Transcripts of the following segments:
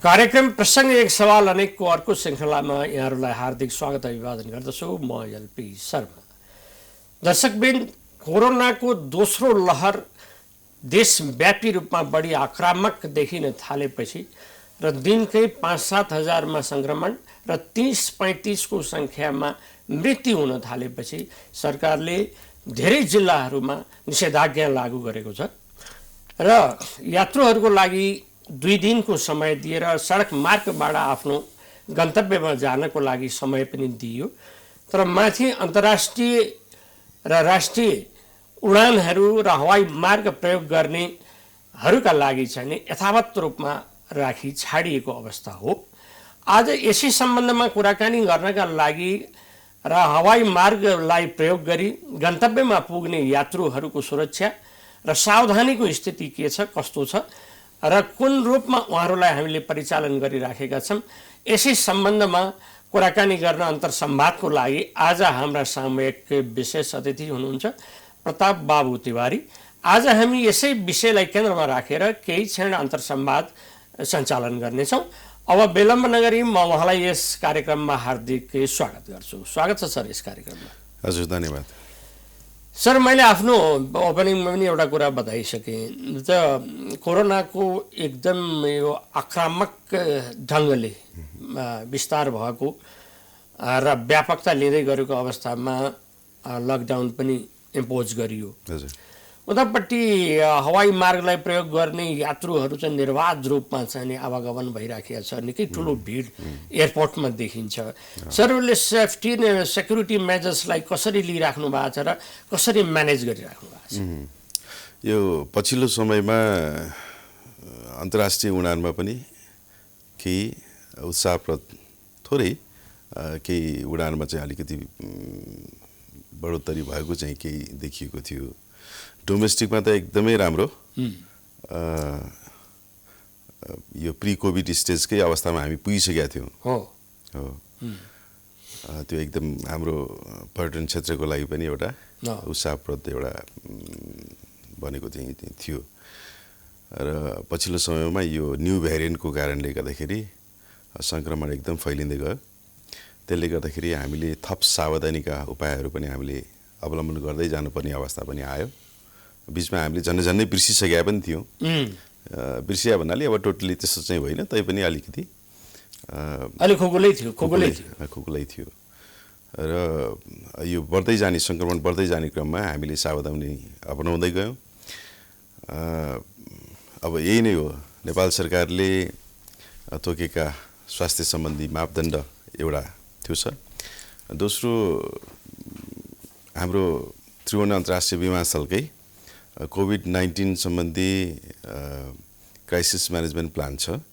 कार्यक्रम प्रसङ्ग एक सवाल अनेकको अर्को श्रृङ्खलामा यहाँहरूलाई हार्दिक स्वागत अभिवादन गर्दछु। म एलपी शर्मा। दर्शकवृन्द, कोरोनाको दोस्रो लहर देशव्यापी रूपमा बढी आक्रामक देखिन थालेपछि र दिनकै 5-7 हजारमा सङ्क्रमण र 30-35 को सङ्ख्यामा मृत्यु हुन थालेपछि सरकारले धेरै जिल्लाहरूमा निषेधाज्ञा लागू गरेको छ र यात्रुहरूको लागि 2 दिनको समय दिएर सडक मार्गबाट आफ्नो गन्तव्यमा जानको लागि समय पनि दिइयो। तर माथि अन्तर्राष्ट्रिय र राष्ट्रिय उडानहरू र हवाई मार्ग प्रयोग गर्नेहरूका लागि चाहिँ यथावत रूपमा राखी छाडिएको अवस्था हो। आज यसै सम्बन्धमा कुराकानी गर्नका लागि र हवाई मार्गलाई प्रयोग गरी गन्तव्यमा पुग्ने यात्रुहरूको सुरक्षा र सावधानीको स्थिति के छ, कस्तो छ र कुन रूपमा उहाँहरूलाई हामीले परिचालन गरिराखेका छौँ, यसै सम्बन्धमा कुराकानी गर्न अन्तर्संवादको लागि आज हाम्रा सामूहिक विशेष अतिथि हुनुहुन्छ प्रताप बाबु तिवारी। आज हामी यसै विषयलाई केन्द्रमा राखेर केही क्षण अन्तर्संवाद सञ्चालन गर्नेछौँ। अब विलम्ब नगरी म उहाँलाई यस कार्यक्रममा हार्दिक स्वागत गर्छु। स्वागत छ सर यस कार्यक्रममा। हजुर, धन्यवाद सर। मैले आफ्नो ओपनिङमा पनि एउटा कुरा बताइसकेँ त कोरोनाको एकदम यो आक्रामक ढङ्गले विस्तार भएको र व्यापकता लिँदै गरेको अवस्थामा लकडाउन पनि इम्पोज गरियो। हजुर, उतापट्टि हवाई मार्गलाई प्रयोग गर्ने यात्रुहरू चाहिँ निर्बाध रूपमा चाहिँ आवागमन भइराखेको छ। निकै ठुलो भिड एयरपोर्टमा देखिन्छ। सरहरूले सेफ्टी सेक्युरिटी मेजर्सलाई कसरी लिइराख्नु भएको छ र कसरी म्यानेज गरिराख्नु भएको छ? यो पछिल्लो समयमा अन्तर्राष्ट्रिय उडानमा पनि केही उत्साहप्रद थोरै केही उडानमा चाहिँ अलिकति बढोत्तरी भएको चाहिँ केही देखिएको थियो। डोमेस्टिकमा त एकदमै राम्रो, यो प्री कोभिड स्टेजकै अवस्थामा हामी पुगिसकेका थियौँ। हो, त्यो एकदम हाम्रो पर्यटन क्षेत्रको लागि पनि एउटा उत्साहप्रद एउटा बनेको चाहिँ थियो। र पछिल्लो समयमा यो न्यू भेरिएन्टको कारणले गर्दाखेरि सङ्क्रमण एकदम फैलिँदै गयो। त्यसले गर्दाखेरि हामीले थप सावधानीका उपायहरू पनि हामीले अवलम्बन गर्दै जानुपर्ने अवस्था पनि आयो। बिचमा हामीले झन्डै बिर्सिसकेका पनि थियौँ। बिर्सिया भन्नाले अब टोटली त्यस्तो चाहिँ होइन, तैपनि अलिकति अलि खुकुलै थियो। र यो बढ्दै जाने सङ्क्रमण बढ्दै जाने क्रममा हामीले सावधानी अपनाउँदै गयौँ। अब यही नै हो, नेपाल सरकारले तोकेका स्वास्थ्य सम्बन्धी मापदण्ड एउटा थियो छ। दोस्रो, हाम्रो त्रिभुवन अन्तर्राष्ट्रिय विमानस्थलकै कोभिड-19 सम्बन्धी क्राइसिस म्यानेजमेन्ट प्लान छ।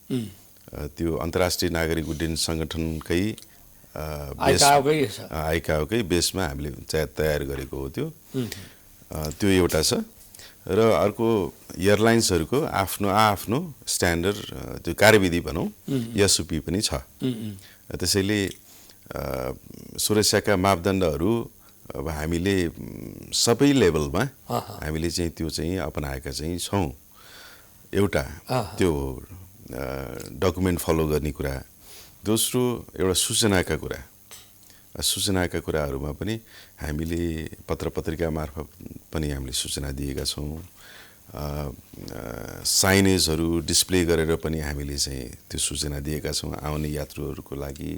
त्यो अन्तर्राष्ट्रिय नागरिक उड्डयन सङ्गठनकै आइकाओकै बेसमा हामीले तयार गरेको हो। त्यो एउटा छ। र अर्को, एयरलाइन्सहरूको आफ्नो स्ट्यान्डर्ड त्यो कार्यविधि भनौँ एसओपी पनि छ। त्यसैले सुरक्षाका मापदण्डहरू अब हामीले सबै लेभलमा हामीले चाहिँ त्यो चाहिँ अपनाएका चाहिँ छौँ। एउटा त्यो डकुमेन्ट फलो गर्ने कुरा। दोस्रो, एउटा सूचनाका कुराहरूमा पनि हामीले पत्रपत्रिका मार्फत पनि हामीले सूचना दिएका छौँ। साइनेजहरू डिस्प्ले गरेर पनि हामीले चाहिँ त्यो सूचना दिएका छौँ आउने यात्रुहरूको लागि।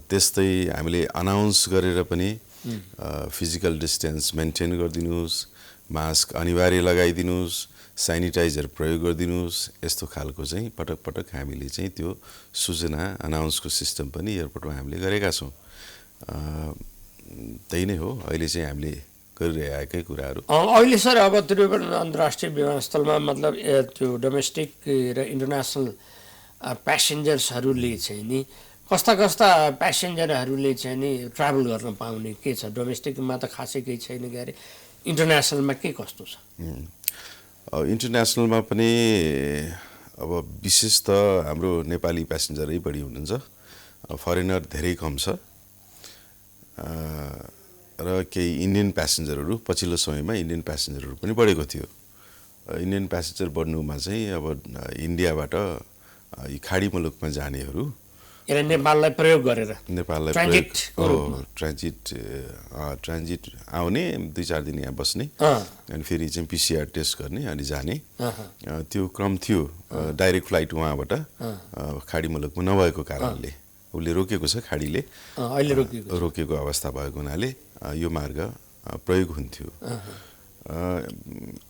त्यस्तै हामीले अनाउन्स गरेर पनि फिजिकल डिस्टेन्स मेन्टेन गरिदिनुहोस्, मास्क अनिवार्य लगाइदिनुहोस्, सेनिटाइजर प्रयोग गरिदिनुहोस्, यस्तो खालको चाहिँ पटक पटक हामीले चाहिँ त्यो सूचना अनाउन्सको सिस्टम पनि एयरपोर्टमा हामीले गरेका छौँ। त्यही नै हो अहिले चाहिँ हामीले गरिरहेकै कुराहरू। अहिले सर अब त्रिभुवन अन्तर्राष्ट्रिय विमानस्थलमा मतलब त्यो डोमेस्टिक र इन्टरनेसनल प्यासेन्जर्सहरूले चाहिँ नि कस्ता प्यासेन्जरहरूले चाहिँ नि ट्राभल गर्न पाउने के छ? डोमेस्टिकमा त खासै केही छैन के अरे, इन्टरनेसनलमा के कस्तो छ? इन्टरनेसनलमा पनि अब विशेष त हाम्रो नेपाली प्यासेन्जरै बढी हुनुहुन्छ, फरेनर धेरै कम छ। र केही इन्डियन प्यासेन्जरहरू पछिल्लो समयमा इन्डियन प्यासेन्जरहरू पनि बढेको थियो। इन्डियन प्यासेन्जर बढ्नुमा चाहिँ अब इन्डियाबाट यी खाडी मुलुकमा जानेहरू यसले नेपाललाई प्रयोग गरेर नेपाललाई ट्रान्जिट आउने 2-4 दिन यहाँ बस्ने अनि फेरि चाहिँ पिसिआर टेस्ट गर्ने अनि जाने त्यो क्रम थियो डाइरेक्ट फ्लाइट उहाँबाट खाडी मुलुकमा नभएको कारणले उसले रोकेको छ खाडीले अहिले रोकेको अवस्था भएको हुनाले यो मार्ग प्रयोग हुन्थ्यो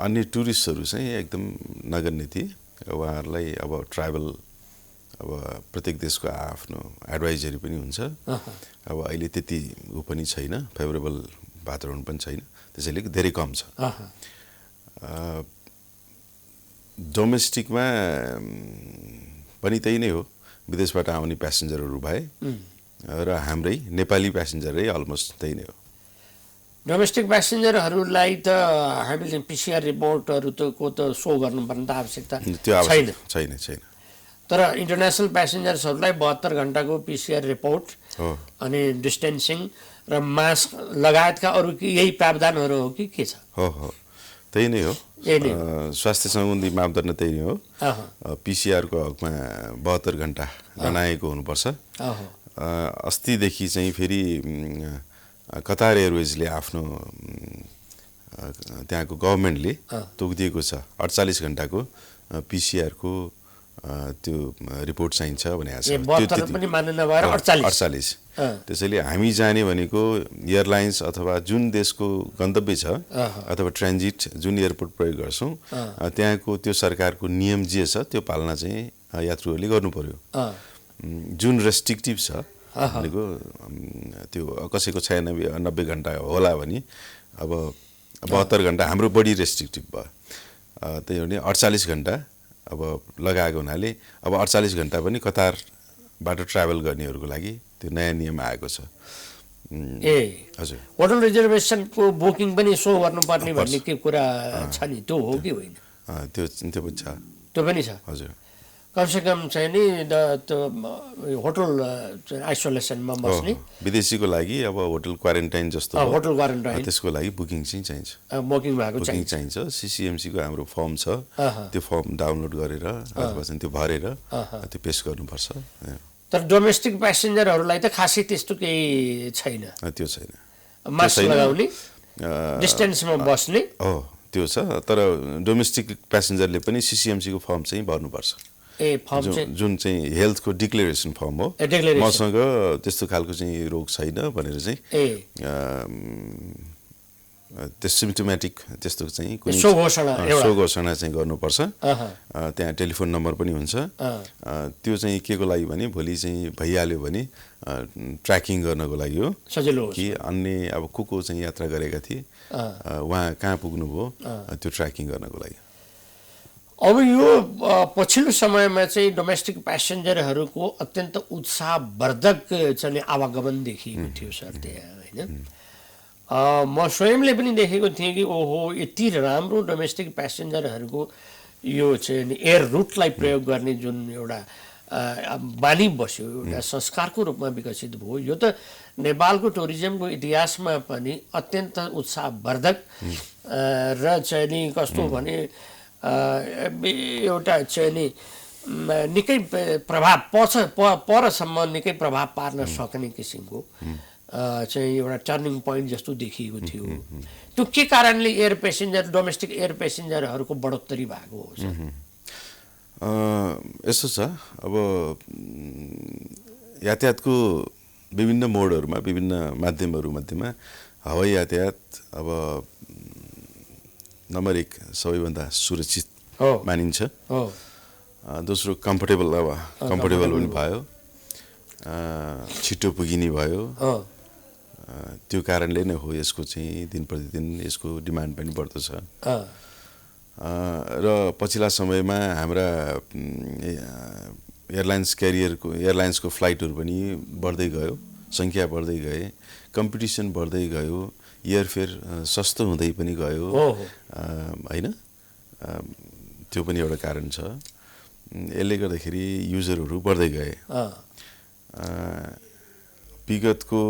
अन्य टुरिस्टहरू चाहिँ एकदम नगर्ने थिए उहाँहरूलाई अब ट्राभल अब प्रत्येक देशको आफ्नो एडभाइजरी पनि हुन्छ अब अहिले त्यति ऊ पनि छैन फेभरेबल वातावरण पनि छैन त्यसैले धेरै कम छ डोमेस्टिकमा पनि त्यही नै हो विदेशबाट आउने प्यासेन्जरहरू भए र हाम्रै नेपाली प्यासेन्जरै अलमोस्ट त्यही नै हो डोमेस्टिक प्यासेन्जरहरूलाई त हामीले पिसिआर रिपोर्टहरू को त सो गर्नुपर्ने त आवश्यकता छैन तर इन्टरनेसनल प्यासेन्जर्सहरूलाई 72 घण्टाको पिसिआर रिपोर्ट अनि डिस्टेन्सिङ र मास्क लगायतका अरू यही प्रावधानहरू हो कि के छ हो त्यही नै हो स्वास्थ्य सम्बन्धी मापदण्ड त्यही नै हो पिसिआरको हकमा 72 घण्टा गनाएको हुनुपर्छ अस्तिदेखि चाहिँ फेरि कतार एयरवेजले आफ्नो त्यहाँको गभर्मेन्टले तोकिदिएको छ 48 घण्टाको पिसिआरको त्यो रिपोर्ट चाहिन्छ भनेको छ 72 पनि मान्नु नभएर 48 त्यसैले हामी जाने भनेको एयरलाइन्स अथवा जुन देशको गन्तव्य छ अथवा ट्रान्जिट जुन एयरपोर्ट प्रयोग गर्छौँ त्यहाँको त्यो सरकारको नियम जे छ त्यो पालना चाहिँ यात्रुहरूले गर्नु पर्यो जुन रेस्ट्रिक्टिभ छ भनेको त्यो कसैको 96-90 घण्टा होला भने अब 72 घण्टा हाम्रो बढी रेस्ट्रिक्टिभ भयो त्यही भने 48 घण्टा अब लगाएको हुनाले अब 48 घण्टा पनि कतारबाट ट्राभल गर्नेहरूको लागि त्यो नयाँ नियम आएको छ हजुर होटल रिजर्भेसनको बुकिङ पनि सो गर्नुपर्ने भन्ने के कुरा छ नि त्यो हो कि होइन त्यो पनि छ त्यो पनि छ हजुर कमसेकम चाहिँ नि होटल आइसोलेसनमा बस्ने विदेशीको लागि अब होटल क्वारेन्टाइन जस्तो होटल क्वारेन्टाइन त्यसको लागि बुकिङ चाहिँ चाहिन्छ बुकिङ भएको चाहिन्छ सिसिएमसीको हाम्रो फर्म छ त्यो फर्म डाउनलोड गरेर अथवा चाहिँ त्यो भरेर त्यो पेश गर्नुपर्छ तर डोमेस्टिक प्यासेन्जरहरूलाई त खासै त्यस्तो केही छैन त्यो छैन मास्क लगाउने डिस्टेन्समा बस्ने हो त्यो छ तर डोमेस्टिक प्यासेन्जरले पनि सिसिएमसीको फर्म चाहिँ भर्नुपर्छ जुन चाहिँ हेल्थको डिक्लेरेसन फर्म हो मसँग त्यस्तो खालको चाहिँ रोग छैन भनेर चाहिँ त्यो सिम्टोमेटिक त्यस्तो चाहिँ कुनै सो घोषणा चाहिँ गर्नुपर्छ त्यहाँ टेलिफोन नम्बर पनि हुन्छ त्यो चाहिँ के को लागि भने भोलि चाहिँ भइहाल्यो भने ट्र्याकिङ गर्नको लागि हो सजिलो कि अन्य अब को चाहिँ यात्रा गरेका थिए उहाँ कहाँ पुग्नुभयो त्यो ट्र्याकिङ गर्नको लागि अब यो पछिल्लो समयमा चाहिँ डोमेस्टिक प्यासेन्जरहरूको अत्यन्त उत्साहवर्धक चाहिँ आवागमन देखिएको थियो सर त्यहाँ होइन म स्वयंले पनि देखेको थिएँ कि ओहो यति राम्रो डोमेस्टिक प्यासेन्जरहरूको यो चाहिँ एयर रुटलाई प्रयोग गर्ने जुन एउटा बानी बस्यो एउटा संस्कारको रूपमा विकसित भयो यो त नेपालको टुरिज्मको इतिहासमा पनि अत्यन्त उत्साहवर्धक र चाहिँ नि कस्तो भने एउटा चाहिँ नि निकै प्रभाव परसम्म निकै प्रभाव पार्न सक्ने किसिमको चाहिँ एउटा टर्निङ पोइन्ट जस्तो देखिएको थियो त्यो के कारणले एयर पेसेन्जर डोमेस्टिक एयर पेसेन्जरहरूको बढोत्तरी भएको हो यस्तो छ अब यातायातको विभिन्न मोडहरूमा विभिन्न माध्यमहरू मध्येमा हवाई यातायात अब नम्बर 1 सबैभन्दा सुरक्षित मानिन्छ दोस्रो कम्फर्टेबल पनि भयो छिटो पुगिने भयो त्यो कारणले नै हो यसको चाहिँ दिन प्रतिदिन यसको डिमान्ड पनि बढ्दो छ र पछिल्ला समयमा हाम्रा एयरलाइन्सको फ्लाइटहरू पनि बढ्दै गयो सङ्ख्या बढ्दै गए कम्पिटिसन बढ्दै गयो एयरफेयर सस्तो हुँदै पनि गयो होइन त्यो पनि एउटा कारण छ यसले गर्दाखेरि युजरहरू बढ्दै गए विगतको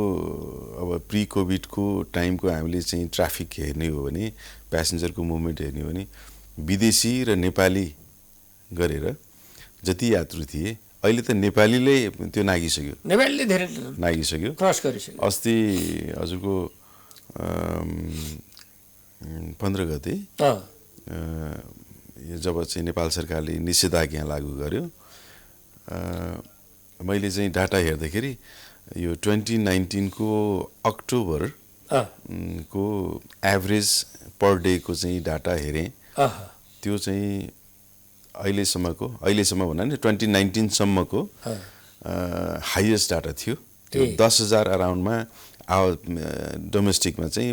अब प्री कोभिडको टाइमको हामीले चाहिँ ट्राफिक हेर्ने हो भने प्यासेन्जरको मुभमेन्ट हेर्ने हो भने विदेशी र नेपाली गरेर जति यात्रु थिए अहिले त नेपालीले त्यो नागिसक्यो नेपालीले धेरै नागिसक्यो क्रस गरिसक्यो। अस्ति हजुरको 15 गते जब चाहिँ नेपाल सरकारले निषेधाज्ञा लागू गर्यो मैले चाहिँ डाटा हेर्दाखेरि यो 2019 को अक्टोबर को एभरेज पर डे को चाहिँ डाटा हेरेँ त्यो चाहिँ अहिलेसम्म भन्दा नि 2019 सम्मको हाइएस्ट डाटा थियो त्यो 10,000 अराउन्डमा डोमेस्टिकमा चाहिँ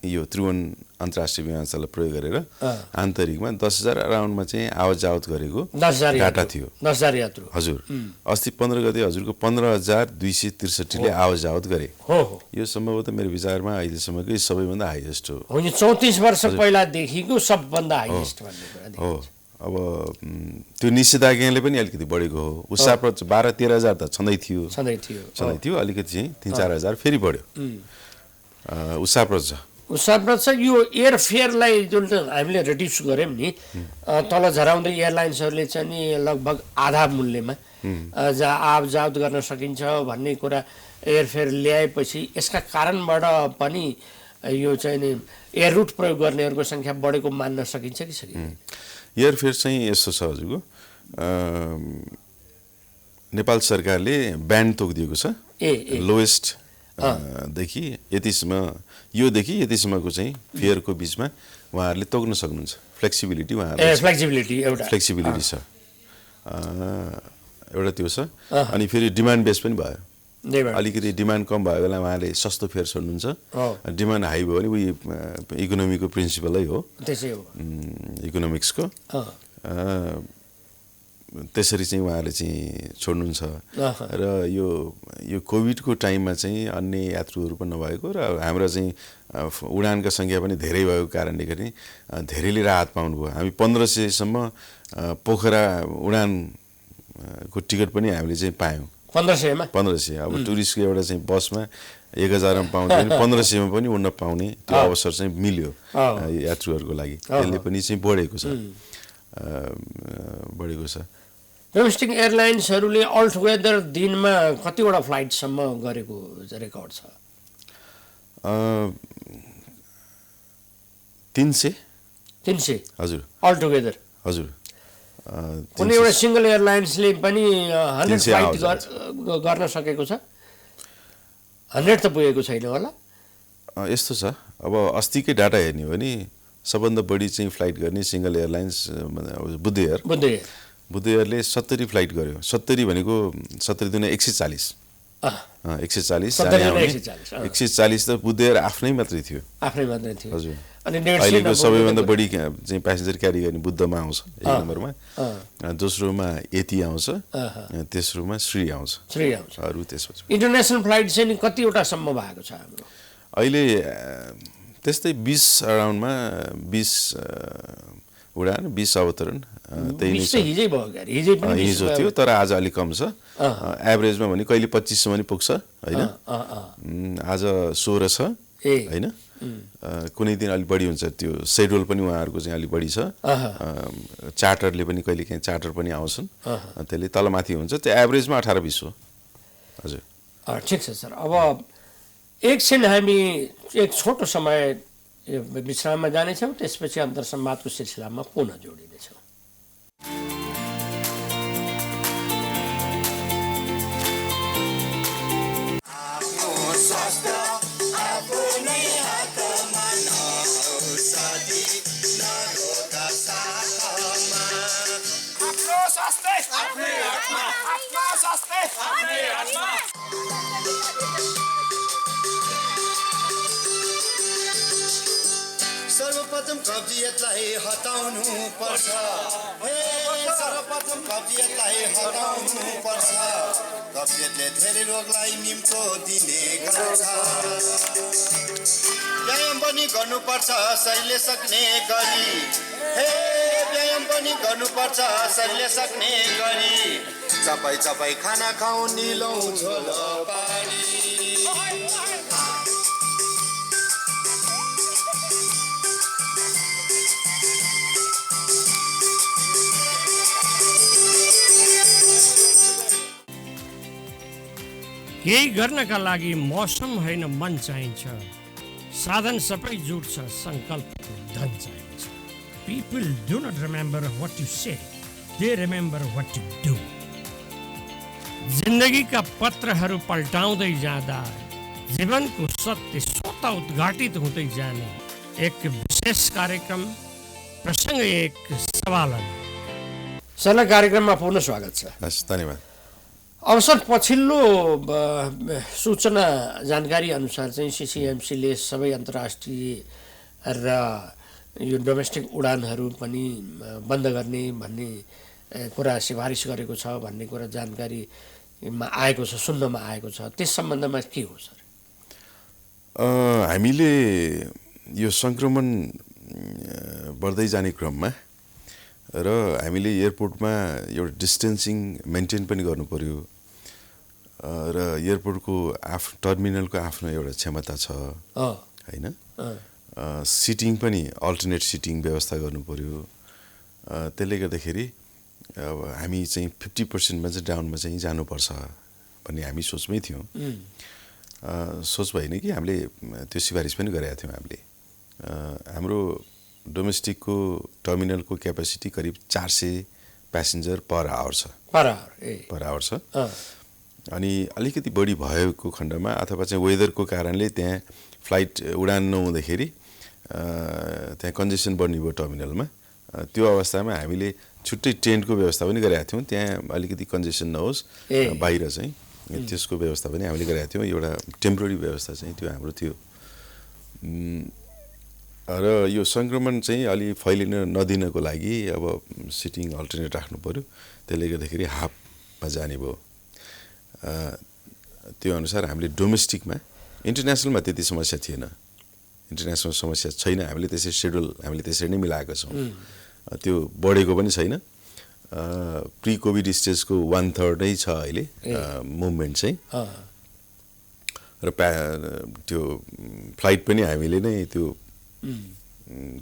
यो त्रिभुवन अन्तर्राष्ट्रिय विमानस्थललाई प्रयोग गरेर आन्तरिकमा 10,000 अराउन्डमा चाहिँ आवत जावत गरेको डाटा थियो 10,000 यात्रु हजुर अस्ति 15 गते हजुरको 15,263 ले आवत जावत गरे यो सम्भवतः मेरो विचारमा अहिलेसम्मकै सबैभन्दा हाइएस्ट हो यो 34 वर्ष पहिलादेखिको सबभन्दा हाइएस्ट भन्ने कुरा हो अब त्यो निषेधाज्ञाले पनि अलिकति बढेको हो उसाप्रत 12-13,000 त छँदै थियो अलिकति चाहिँ 3-4 हजार फेरि बढ्यो उसाप्रत छ यो एयरफेयरलाई जुन हामीले रिड्युस गर्यौँ नि तल झराउँदै एयरलाइन्सहरूले चाहिँ नि लगभग आधा मूल्यमा जहाँ आवजावत गर्न सकिन्छ भन्ने कुरा एयरफेयर ल्याएपछि यसका कारणबाट पनि यो चाहिँ नि एयर रुट प्रयोग गर्नेहरूको सङ्ख्या बढेको मान्न सकिन्छ कि सकिँदैन एयरफेयर चाहिँ यस्तो छ हजुरको नेपाल सरकारले ब्यान्ड तोकिदिएको छ लोएस्ट देखि यतिसम्मको चाहिँ फेयरको बिचमा उहाँहरूले तोक्न सक्नुहुन्छ फ्लेक्सिबिलिटी फ्लेक्सिबिलिटी छ एउटा त्यो छ अनि फेरि डिमान्ड बेस पनि भयो अलिकति डिमान्ड कम भयो बेला उहाँले सस्तो फेयर छोड्नुहुन्छ डिमान्ड हाई भयो भने उयो इकोनोमीको प्रिन्सिपलै हो इकोनोमिक्सको त्यसरी चाहिँ उहाँले चाहिँ छोड्नुहुन्छ र यो कोभिडको टाइममा चाहिँ अन्य यात्रुहरू पनि नभएको र हाम्रो चाहिँ उडानका सङ्ख्या पनि धेरै भएको कारणले गर्दा धेरैले राहत पाउनुभयो हामी 1500 सम्म पोखरा उडानको टिकट पनि हामीले चाहिँ पायौँ 1500 अब टुरिस्टको एउटा चाहिँ बसमा 1000 मा पाउँदैन 1500 मा पनि उड्न पाउने त्यो अवसर चाहिँ मिल्यो यात्रुहरूको लागि त्यसले पनि चाहिँ बढेको छ डोमेस्टिक एयरलाइन्सहरूले अल टुगेदर दिनमा कतिवटा फ्लाइटसम्म गरेको रेकर्ड छ 300 हजुर अल टुगेदर हजुर कुनै एउटा सिंगल एयरलाइन्सले पनि 100 फ्लाइट गर्न सकेको छ 100 त पुगेको छैन होला यस्तो छ अब अस्तिकै डाटा हेर्ने हो भने सबभन्दा बढी चाहिँ फ्लाइट गर्ने सिंगल एयरलाइन्स बुद्ध एयरले 70 फ्लाइट गर्यो 70 भनेको 70 दुना 140 140 त बुद्ध एयर आफ्नै मात्रै थियो हजुर अनि अहिलेको सबैभन्दा बढी चाहिँ प्यासेन्जर क्यारी गर्ने बुद्धमा आउँछ एक नम्बरमा दोस्रोमा यति आउँछ तेस्रोमा श्री आउँछ अरु त्यसपछि इन्टरनेसनल फ्लाइट चाहिँ कतिवटासम्म भएको छ हाम्रो अहिले त्यस्तै 20 अराउन्डमा 20 उडान 20 अवतरण हिजो थियो तर आज अलिक कम छ एभरेजमा भने कहिले 25 सम्म पनि पुग्छ हैन आज 16 छ हैन कुनै दिन अलि बढी हुन्छ त्यो शेड्युल पनि उहाँहरुको चाहिँ अलि बढी छ चार्टरले पनि कहिले काहीँ चार्टर पनि आउँछन् त्यसले तलमाथि हुन्छ त्यो एभरेजमा 18-20 हो हजुर ठीक छ सर अब एकछिन हामी एक छोटो समय विश्राममा जानेछौँ त्यसपछि अन्तर्संवादको सिलसिलामा पुनः जोडिनेछौँ सर्वप्रथम कब्जियतलाई हटाउनु पर्छ सर्वप्रथम कब्जियतलाई हटाउनु पर्छ कब्जियतले धेरै रोगलाई निम्तो दिने गर्छ व्यायाम पनि गर्नुपर्छ शरीरले सक्ने गरी व्यायाम पनि गर्नुपर्छ शरीरले सक्ने गरी चपाई चपाई खाना खाऊ निलौ झोलो पानी केही गर्नका लागि मौसम होइन मन चाहिन्छ, साधन सबै जुट्छ, सङ्कल्पको धन चाहिन्छ। People do not remember what you say, they remember what you do. जिन्दगीका पत्रहरू पल्टाउँदै जाँदा जीवनको सत्य स्वतः उद्घाटित हुँदै जाने एक विशेष कार्यक्रम प्रसङ्ग एक सवालन। सर कार्यक्रममा पुनः स्वागत छ। हस्, धन्यवाद। अब सर पछिल्लो सूचना जानकारी अनुसार चाहिँ सिसिएमसीले सबै अन्तर्राष्ट्रिय र यो डोमेस्टिक उडानहरू पनि बन्द गर्ने भन्ने कुरा सिफारिस गरेको छ भन्ने कुरा जानकारीमा आएको छ, सुन्नमा आएको छ। त्यस सम्बन्धमा के हो सर? हामीले यो सङ्क्रमण बढ्दै जाने क्रममा र हामीले एयरपोर्टमा एउटा डिस्टेन्सिङ मेन्टेन पनि गर्नु पर्यो र एयरपोर्टको टर्मिनलको आफ्नो एउटा क्षमता छ होइन, सिटिङ पनि अल्टरनेट सिटिङ व्यवस्था गर्नु पर्यो। त्यसले गर्दाखेरि अब हामी चाहिँ 50%मा चाहिँ डाउनमा चाहिँ जानुपर्छ भन्ने हामी सोचमै थियौँ। सोच भएन कि हामीले त्यो सिफारिस पनि गरेका थियौँ। हामीले हाम्रो डोमेस्टिकको टर्मिनलको क्यापेसिटी करिब 400 प्यासेन्जर पर आवर छ। पर आवर छ। अनि अलिकति बढी भएको खण्डमा अथवा चाहिँ वेदरको कारणले त्यहाँ फ्लाइट उडान नहुँदाखेरि त्यहाँ कन्जेसन बढ्ने भयो टर्मिनलमा। त्यो अवस्थामा हामीले छुट्टै टेन्टको व्यवस्था पनि गरेका थियौँ, त्यहाँ अलिकति कन्जेसन नहोस् बाहिर चाहिँ, त्यसको व्यवस्था पनि हामीले गरेका थियौँ। एउटा टेम्पोररी व्यवस्था चाहिँ त्यो हाम्रो थियो। र यो सङ्क्रमण चाहिँ अलि फैलिन नदिनको लागि अब सिटिङ अल्टरनेट राख्नु पर्यो। त्यसले गर्दाखेरि हाफमा जाने भयो। त्यो अनुसार हामीले डोमेस्टिकमा, इन्टरनेसनलमा त्यति समस्या थिएन, इन्टरनेसनल समस्या छैन। हामीले त्यसरी सेड्युल हामीले त्यसरी नै मिलाएका छौँ। त्यो बढेको पनि छैन। प्री कोभिड स्टेजको 1/3 नै छ अहिले मुभमेन्ट चाहिँ। र त्यो फ्लाइट पनि हामीले नै त्यो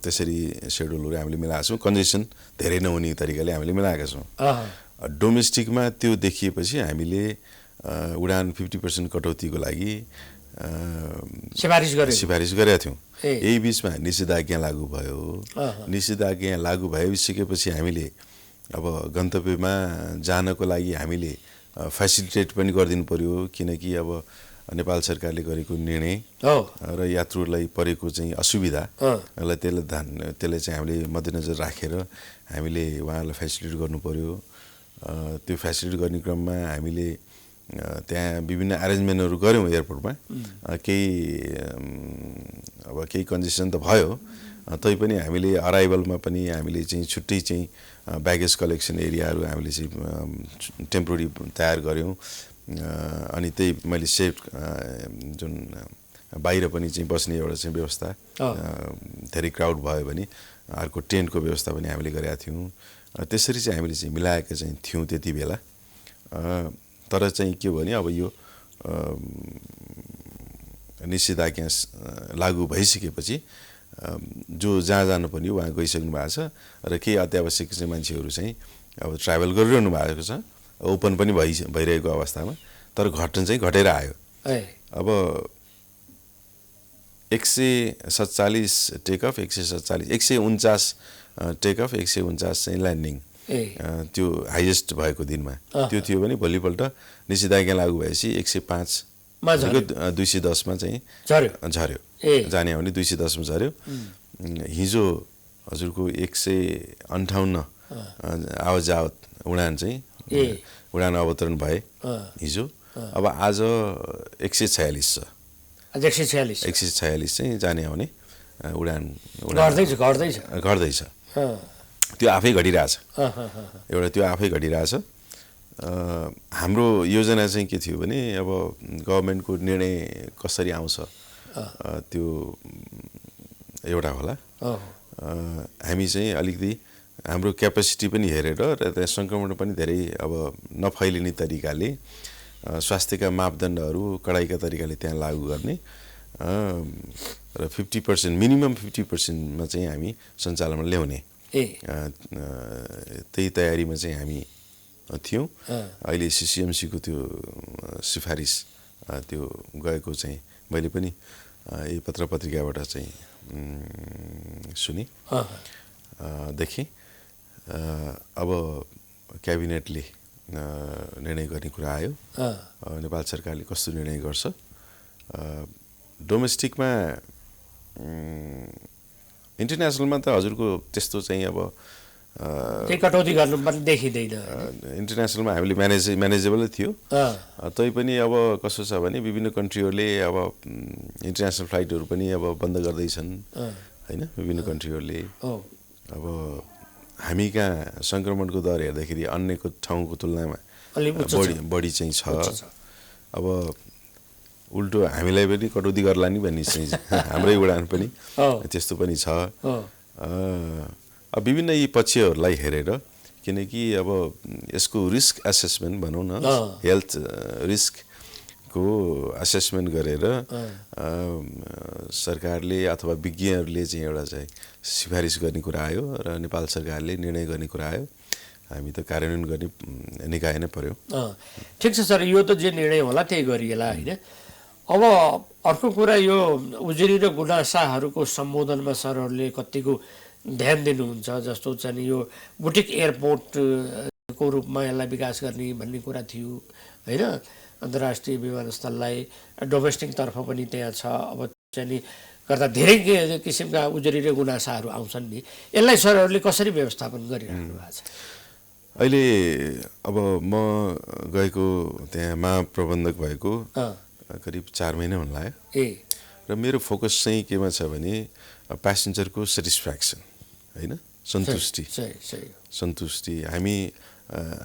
त्यसरी सेड्युलहरू हामीले मिलाएको छौँ। कन्जेसन धेरै नहुने तरिकाले हामीले मिलाएका छौँ। डोमेस्टिकमा त्यो देखिएपछि हामीले उडान 50% कटौतीको लागि सिफारिस गरेका थियौँ। यही बिचमा निषेधाज्ञा लागू भयो। निषेधाज्ञा लागू भइसकेपछि हामीले अब गन्तव्यमा जानको लागि हामीले फेसिलिटेट पनि गरिदिनु पर्यो, किनकि अब नेपाल सरकारले गरेको निर्णय र यात्रुहरूलाई परेको चाहिँ असुविधालाई त्यसलाई चाहिँ हामीले मध्यनजर राखेर हामीले उहाँहरूलाई फेसिलिटेट गर्नु पर्यो। त्यो फेसिलिटेट गर्ने क्रममा हामीले त्यहाँ विभिन्न एरेन्जमेन्टहरू गऱ्यौँ एयरपोर्टमा। केही कन्जेसन त भयो, तैपनि हामीले अराइभलमा पनि हामीले चाहिँ छुट्टै चाहिँ ब्यागेज कलेक्सन एरियाहरू हामीले चाहिँ टेम्पोररी तयार गऱ्यौँ। अनि त्यही मैले जुन बाहिर पनि चाहिँ बस्ने एउटा चाहिँ व्यवस्था, धेरै क्राउड भयो भने अर्को टेन्टको व्यवस्था पनि हामीले गरेका थियौँ। त्यसरी चाहिँ हामीले चाहिँ मिलाएका चाहिँ थियौँ त्यति बेला। तर चाहिँ के भने अब यो निषेधाज्ञा लागू भइसकेपछि जो जहाँ जानुपर्ने उहाँ गइसक्नु भएको छ र केही अत्यावश्यक चाहिँ मान्छेहरू चाहिँ अब ट्राभल गरिरहनु भएको छ, ओपन पनि भइरहेको अवस्थामा। तर घटन चाहिँ घटेर आयो। अब 147 टेकअफ, 149 टेकअफ, 149 चाहिँ ल्यान्डिङ, त्यो हाइएस्ट भएको दिनमा त्यो थियो भने भोलिपल्ट निषेधाज्ञा लागू भएपछि 105 210 मा चाहिँ झर्यो। जाने भने 210 मा झर्यो। हिजो हजुरको 158 आवाज जावत उडान चाहिँ उडान अवतरण भए हिजो। अब आज 146 छ। 146 चाहिँ जाने आउने उडान घट्दैछ। त्यो आफै घटिरहेछ। एउटा त्यो आफै घटिरहेछ। हाम्रो योजना चाहिँ के थियो भने अब गभर्मेन्टको निर्णय कसरी आउँछ त्यो एउटा होला। हामी चाहिँ अलिकति हाम्रो क्यापेसिटी पनि हेरेर र त्यहाँ सङ्क्रमण पनि धेरै अब नफैलिने तरिकाले स्वास्थ्यका मापदण्डहरू कडाइका तरिकाले त्यहाँ लागू गर्ने र 50% मिनिमम 50%मा चाहिँ हामी सञ्चालनमा ल्याउने त्यही तयारीमा चाहिँ हामी थियौँ। अहिले सिसिएमसीको त्यो सिफारिस त्यो गएको चाहिँ मैले पनि यही पत्र पत्रिकाबाट चाहिँ सुने देखेँ। अब क्याबिनेटले निर्णय गर्ने कुरा आयो। नेपाल सरकारले कस्तो निर्णय गर्छ। डोमेस्टिकमा इन्टरनेसनलमा त हजुरको त्यस्तो चाहिँ अब कटौती गर्नु पनि देखिँदैन। इन्टरनेसनलमा हामीले म्यानेजेबलै थियो। तैपनि अब कस्तो छ भने विभिन्न कन्ट्रीहरूले अब इन्टरनेसनल फ्लाइटहरू पनि अब बन्द गर्दैछन् होइन विभिन्न कन्ट्रीहरूले। अब हामी कहाँ सङ्क्रमणको दर हेर्दाखेरि अन्यको ठाउँको तुलनामा बढी चाहिँ छ। अब उल्टो हामीलाई पनि कटौती गर्ला नि भन्ने चाहिँ हाम्रै उडान पनि त्यस्तो पनि छ। अब विभिन्न यी पक्षहरूलाई हेरेर किनकि अब यसको रिस्क एसेसमेन्ट भनौँ न हेल्थ रिस्कको एसेसमेन्ट गरेर सरकारले अथवा विज्ञहरूले चाहिँ एउटा चाहिँ सिफारिस गर्ने कुरा आयो र नेपाल सरकारले निर्णय गर्ने कुरा आयो। हामी त कार्यान्वयन गर्ने निकाय नै पर्यो। ठिक छ सर, यो त जे निर्णय होला त्यही गरिएला होइन। अब अर्को कुरा यो उजुरी र गुनासाहरूको सम्बोधनमा सरहरूले कतिको ध्यान दिनुहुन्छ। जस्तो चाहिँ यो बुटिक एयरपोर्टको रूपमा यसलाई विकास गर्ने भन्ने कुरा थियो होइन। अन्तर्राष्ट्रिय विमानस्थललाई डोमेस्टिकतर्फ पनि त्यहाँ छ। अब चाहिँ गर्दा धेरै किसिमका उजुरी र गुनासाहरू आउँछन् नि, यसलाई सरहरूले कसरी व्यवस्थापन गरिरहनु भएको छ? अहिले अब म गएको त्यहाँ महाप्रबन्धक भएको करिब 4 महिना हुन लाग्यो र मेरो फोकस चाहिँ केमा छ भने प्यासेन्जरको सेटिस्फ्याक्सन होइन, सन्तुष्टि।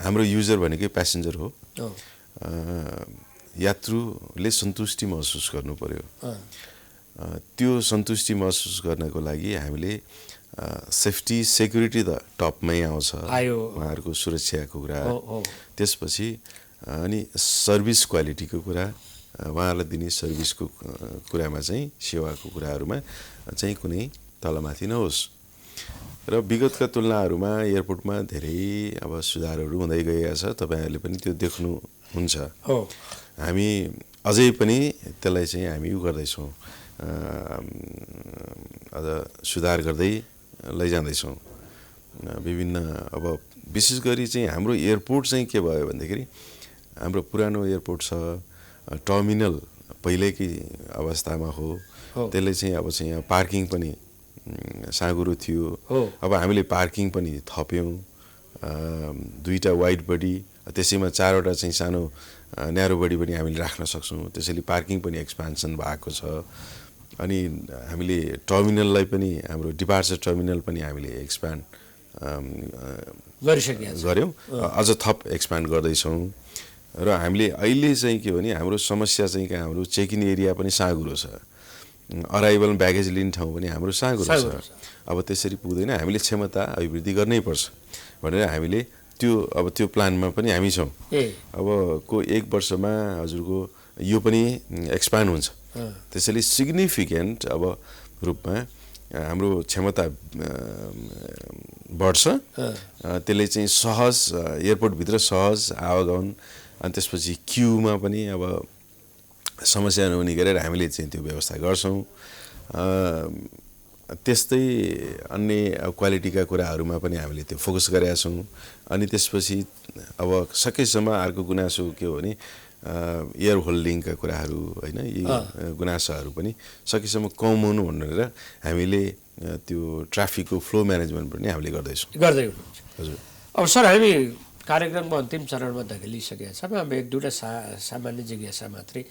हाम्रो युजर भनेकै प्यासेन्जर हो। यात्रुले सन्तुष्टि महसुस गर्नु पर्यो। त्यो सन्तुष्टि महसुस गर्नको लागि हामीले सेफ्टी सेक्युरिटी त टपमै आउँछ, उहाँहरूको सुरक्षाको कुरा। त्यसपछि अनि सर्भिस क्वालिटीको कुरा, उहाँलाई दिने सर्भिसको कुरामा चाहिँ सेवाको कुराहरूमा चाहिँ कुनै तलमाथि नहोस्। र विगतका तुलनाहरूमा एयरपोर्टमा धेरै अब सुधारहरू हुँदै गएका छ। तपाईँहरूले पनि त्यो देख्नुहुन्छ। हामी अझै पनि त्यसलाई चाहिँ हामी गर्दैछौँ, अझ सुधार गर्दै लैजाँदैछौँ विभिन्न। अब विशेष गरी चाहिँ हाम्रो एयरपोर्ट चाहिँ के भयो भन्दाखेरि हाम्रो पुरानो एयरपोर्ट छ, टर्मिनल पहिल्यैकै अवस्थामा हो। त्यसले चाहिँ अब चाहिँ पार्किङ पनि साँघुरो थियो। अब हामीले पार्किङ पनि थप्यौँ, 2टा वाइड बडी, त्यसैमा 4वटा चाहिँ सानो न्यारो बडी पनि हामीले राख्न सक्छौँ। त्यसैले पार्किङ पनि एक्सपान्सन भएको छ। अनि हामीले टर्मिनललाई पनि हाम्रो डिपार्चर टर्मिनल पनि हामीले एक्सपान्ड गऱ्यौँ, अझ थप एक्सपान्ड गर्दैछौँ। र हामीले अहिले चाहिँ के भने हाम्रो समस्या चाहिँ कहाँ, हाम्रो चेक इन एरिया पनि साँघुरो छ, अराइभल ब्यागेज लिने ठाउँ पनि हाम्रो साँघुरो छ। अब त्यसरी पुग्दैन, हामीले क्षमता अभिवृद्धि गर्नै पर्छ भनेर हामीले त्यो प्लानमा पनि हामी छौँ। अब 1 वर्षमा हजुरको यो पनि एक्सपान्ड हुन्छ। त्यसैले सिग्निफिकेन्ट अब रूपमा हाम्रो क्षमता बढ्छ। त्यसले चाहिँ सहज एयरपोर्टभित्र सहज आवागमन, अनि त्यसपछि क्युमा पनि अब समस्या नहुने गरेर हामीले चाहिँ त्यो व्यवस्था गर्छौँ। त्यस्तै अन्य क्वालिटीका कुराहरूमा पनि हामीले त्यो फोकस गरेका छौँ। अनि त्यसपछि अब सकेसम्म अर्को गुनासो के हो भने एयर होल्डिङका कुराहरू होइन, यी गुनासाहरू पनि सकेसम्म कम हुनु भनेर हामीले त्यो ट्राफिकको फ्लो म्यानेजमेन्ट पनि हामीले गर्दै हुनुहुन्छ। हजुर। अब सर हामी कार्यक्रमको अन्तिम चरणमा धकेलिसकेका छौँ। अब 1-2वटा सामान्य जिज्ञासा मात्रै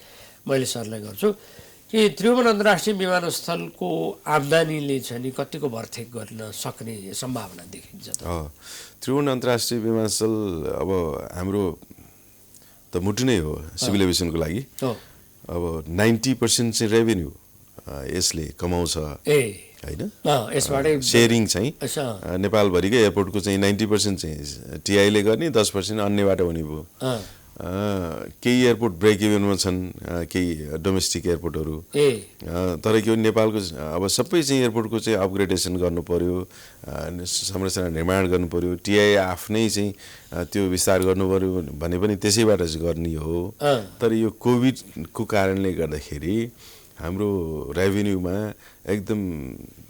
मैले सरलाई गर्छु कि त्रिभुवन अन्तर्राष्ट्रिय विमानस्थलको आम्दानीले चाहिँ नि कतिको भरथेक गर्न सक्ने सम्भावना देखिन्छ त? त्रिभुवन अन्तर्राष्ट्रिय विमानस्थल अब हाम्रो त मुटु नै हो सिभिल एभिएसनको लागि। अब 90% चाहिँ रेभेन्यू यसले कमाउँछ होइन, यसबाटै सेयरिङ चाहिँ नेपालभरिकै एयरपोर्टको चाहिँ 90% चाहिँ टिआईले गर्ने, 10% अन्यबाट हुने भयो। केही एयरपोर्ट ब्रेक इभनमा छन्, केही डोमेस्टिक एयरपोर्टहरू। तर के हो, नेपालको अब सबै चाहिँ एयरपोर्टको चाहिँ अपग्रेडेसन गर्नु पर्यो, संरचना निर्माण गर्नु पर्यो, टिआई आफ्नै चाहिँ त्यो विस्तार गर्नु पर्यो भने पनि त्यसैबाट चाहिँ गर्ने हो। तर यो कोभिडको कारणले गर्दाखेरि हाम्रो रेभेन्यूमा एकदम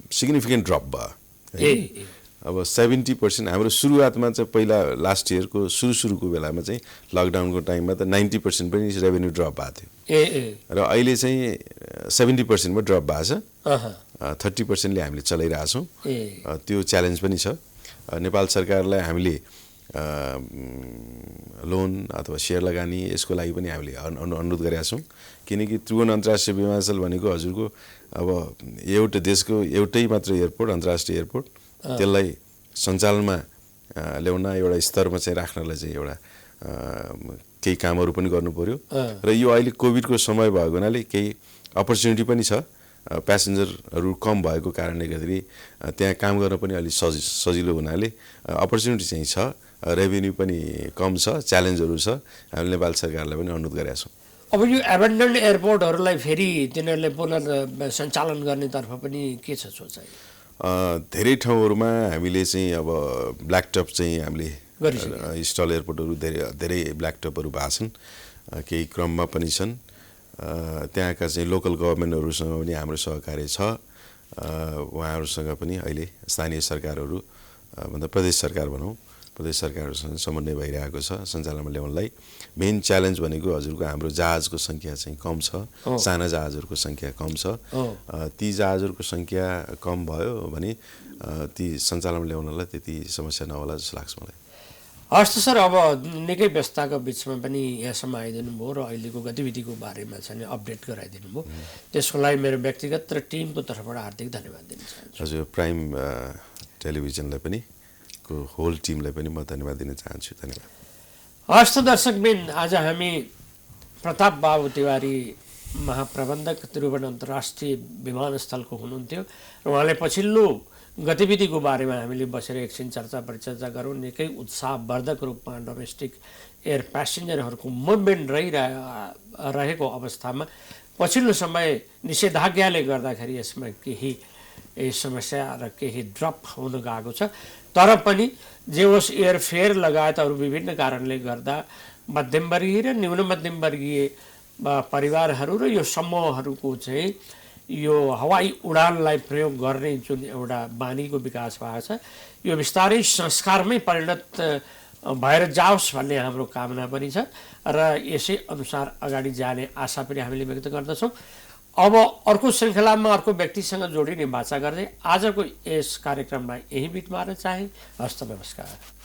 सिग्निफिकेन्ट ड्रप भयो। अब 70% हाम्रो सुरुवातमा चाहिँ पहिला लास्ट इयरको सुरुको बेलामा चाहिँ लकडाउनको टाइममा त 90% पनि रेभेन्यू ड्रप भएको थियो र अहिले चाहिँ 70%मा ड्रप भएको छ। 30%ले हामीले चलाइरहेछौँ। त्यो च्यालेन्ज पनि छ। नेपाल सरकारलाई हामीले लोन अथवा सेयर लगानी यसको लागि पनि हामीले अनुरोध गरेका छौँ, किनकि त्रिभुवन अन्तर्राष्ट्रिय विमानस्थल भनेको हजुरको अब एउटा देशको एउटै मात्र एयरपोर्ट, अन्तर्राष्ट्रिय एयरपोर्ट, त्यसलाई सञ्चालनमा ल्याउन एउटा स्तरमा चाहिँ राख्नलाई चाहिँ एउटा केही कामहरू पनि गर्नु पर्यो र यो अहिले कोभिडको समय भएको हुनाले केही अपर्च्युनिटी पनि छ। प्यासेन्जरहरू कम भएको कारणले गर्दाखेरि त्यहाँ काम गर्न पनि अलिक सजिलो हुनाले अपर्च्युनिटी चाहिँ छ, रेभेन्यू पनि कम छ, च्यालेन्जहरू छ। हामीले नेपाल सरकारलाई पनि अनुरोध गरेका छौँ। अब यो एबेन्डन्ड एयरपोर्टहरूलाई फेरि तिनीहरूले पुनर्सञ्चालन गर्नेतर्फ पनि के छ सोचाइ? धेरै ठाउँहरूमा हामीले चाहिँ अब ब्ल्याकटप चाहिँ हामीले स्टल एयरपोर्टहरू धेरै ब्ल्याकटपहरू भएको छन्, केही क्रममा पनि छन्। त्यहाँका चाहिँ लोकल गभर्मेन्टहरूसँग पनि हाम्रो सहकार्य छ। उहाँहरूसँग पनि अहिले स्थानीय सरकारहरू भन्दा प्रदेश सरकार भनौँ, प्रदेश सरकारहरूसँग समन्वय भइरहेको छ सञ्चालनमा ल्याउनलाई। मेन च्यालेन्ज भनेको हजुरको हाम्रो जहाजको सङ्ख्या चाहिँ कम छ, साना जहाजहरूको सङ्ख्या कम छ। ती जहाजहरूको सङ्ख्या कम भयो भने ती सञ्चालनमा ल्याउनलाई त्यति समस्या नहोला जस्तो लाग्छ मलाई। हस् त सर, अब निकै व्यस्तताको बिचमा पनि यहाँसम्म आइदिनु भयो र अहिलेको गतिविधिको बारेमा चाहिँ अपडेट गराइदिनु भयो। त्यसको लागि मेरो व्यक्तिगत र टिमको तर्फबाट हार्दिक धन्यवाद दिन चाहन्छु। हजुर, प्राइम टेलिभिजनलाई पनि होल टिमलाई पनि म धन्यवाद दिन चाहन्छु। धन्यवाद। हस् त दर्शकबिन, आज हामी प्रताप बाबु तिवारी महाप्रबन्धक त्रिभुवन अन्तर्राष्ट्रिय विमानस्थलको हुनुहुन्थ्यो र उहाँले पछिल्लो गतिविधिको बारेमा हामीले बसेर एकछिन चर्चा परिचर्चा गरौँ। निकै उत्साहवर्धक रूपमा डोमेस्टिक एयर प्यासेन्जरहरूको मुभमेन्ट रहेको अवस्थामा पछिल्लो समय निषेधाज्ञाले गर्दाखेरि यसमा केही समस्या र केही ड्रप हुन गएको छ। तर पनि जे होस्, एयरफेयर लगायत अरू विभिन्न कारणले गर्दा मध्यमवर्गीय र न्यून मध्यमवर्गीय परिवारहरू र यो समूहहरूको चाहिँ यो हवाई उडानलाई प्रयोग गर्ने जुन एउटा बानीको विकास भएको छ, यो बिस्तारै संस्कारमै परिणत भएर जाओस् भन्ने हाम्रो कामना पनि छ र यसै अनुसार अगाडि जाने आशा पनि हामीले व्यक्त गर्दछौँ। अब अर्को श्रृङ्खलामा अर्को व्यक्तिसँग जोडिने बाचा गर्दै आजको यस कार्यक्रमलाई यही बिट मार्न चाहे। हस्त नमस्कार।